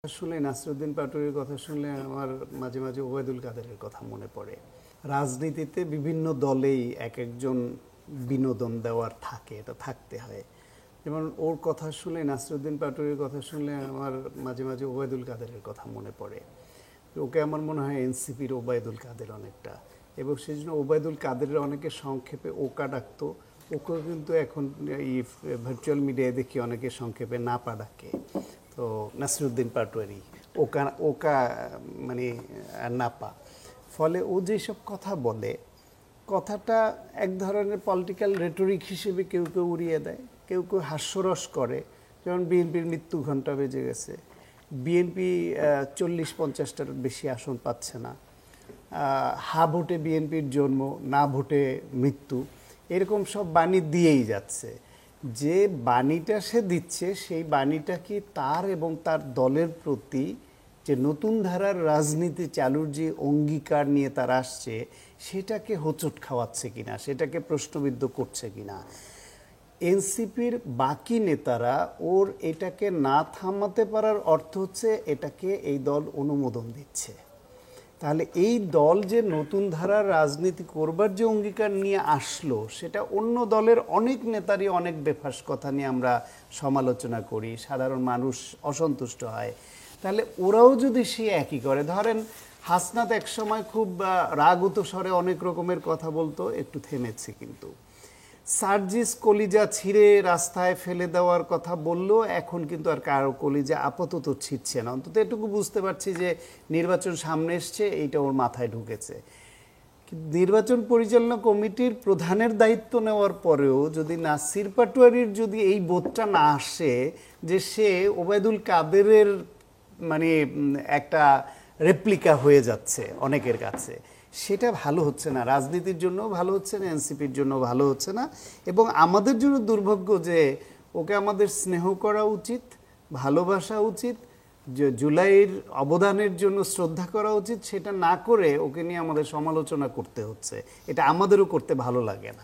আসলে নাসিরউদ্দিন পাটোয়ারির কথা শুনলে আমার মাঝে মাঝে ওবায়দুল কাদেরের কথা মনে পড়ে। রাজনীতিতে বিভিন্ন দলেই এক একজন বিনোদন দেওয়ার থাকে, এটা থাকতে হয়। যেমন ওর কথা শুনলে, নাসিরউদ্দিন পাটোয়ারির কথা শুনলে আমার মাঝে মাঝে ওবায়দুল কাদেরের কথা মনে পড়ে। ওকে আমার মনে হয় এনসিপির ওবায়দুল কাদের অনেকটা, এবং সেই জন্য ওবায়দুল কাদেরের অনেকে সংক্ষেপে ওকা ডাকতো। ওকেও কিন্তু এখন এই ভার্চুয়াল মিডিয়ায় দেখি অনেকে সংক্ষেপে নাপা ডাকে। তো নাসিরউদ্দিন পাটোয়ারি ওকা ওকা মানে নাপা। ফলে ও যেসব কথা বলে, কথাটা এক ধরনের পলিটিক্যাল রেটরিক হিসেবে কেউ কেউ উড়িয়ে দেয়, কেউ কেউ হাস্যরস করে। যেমন বিএনপির মৃত্যু ঘণ্টা বেজে গেছে, বিএনপি 40-50টার বেশি আসন পাচ্ছে না, হা ভোটে বিএনপির জন্ম, না ভোটে মৃত্যু, এরকম সব বাণী দিয়েই যাচ্ছে। যে বাণীটা সে দিচ্ছে, সেই বাণীটা কি তার এবং তার দলের প্রতি যে নতুন ধারার রাজনীতি চালুর যে অঙ্গীকার নিয়ে তারা আসছে, সেটাকে হোঁচট খাওয়াচ্ছে কিনা, সেটাকে প্রশ্নবিদ্ধ করছে কিনা। এনসিপির বাকি নেতারা ওর এটাকে না থামাতে পারার অর্থ হচ্ছে এটাকে এই দল অনুমোদন দিচ্ছে। তাহলে এই দল যে নতুন ধারার রাজনীতি করবার যে অঙ্গীকার নিয়ে আসলো, সেটা অন্য দলের অনেক নেতারই অনেক বেফাস কথা নিয়ে আমরা সমালোচনা করি, সাধারণ মানুষ অসন্তুষ্ট হয়। তাহলে ওরাও যদি সে একই করে, ধরেন হাসনাত একসময় খুব রাগত স্বরে অনেক রকমের কথা বলতো, একটু থেমেছে, কিন্তু সার্জিস কলিজা ছিঁড়ে রাস্তায় ফেলে দেওয়ার কথা বললো, এখন কিন্তু আর কারো কলিজা আপাতত ছিঁড়ছে না। অন্তত এটুকু বুঝতে পারছি যে নির্বাচন সামনে এসছে, এইটা ওর মাথায় ঢুকেছে। নির্বাচন পরিচালনা কমিটির প্রধানের দায়িত্ব নেওয়ার পরেও যদি নাসির পাটোয়ারির যদি এই বোধটা না আসে যে সে ওবায়দুল কাদেরের মানে একটা রেপ্লিকা হয়ে যাচ্ছে অনেকের কাছে, সেটা ভালো হচ্ছে না, রাজনীতির জন্য ভালো হচ্ছে না, এনসিপির জন্য ভালো হচ্ছে না। এবং আমাদের জন্য দুর্ভাগ্য যে ওকে আমাদের স্নেহ করা উচিত, ভালোবাসা উচিত, যে জুলাইয়ের অবদানের জন্য শ্রদ্ধা করা উচিত, সেটা না করে ওকে নিয়ে আমাদের সমালোচনা করতে হচ্ছে। এটা আমাদেরও করতে ভালো লাগে না।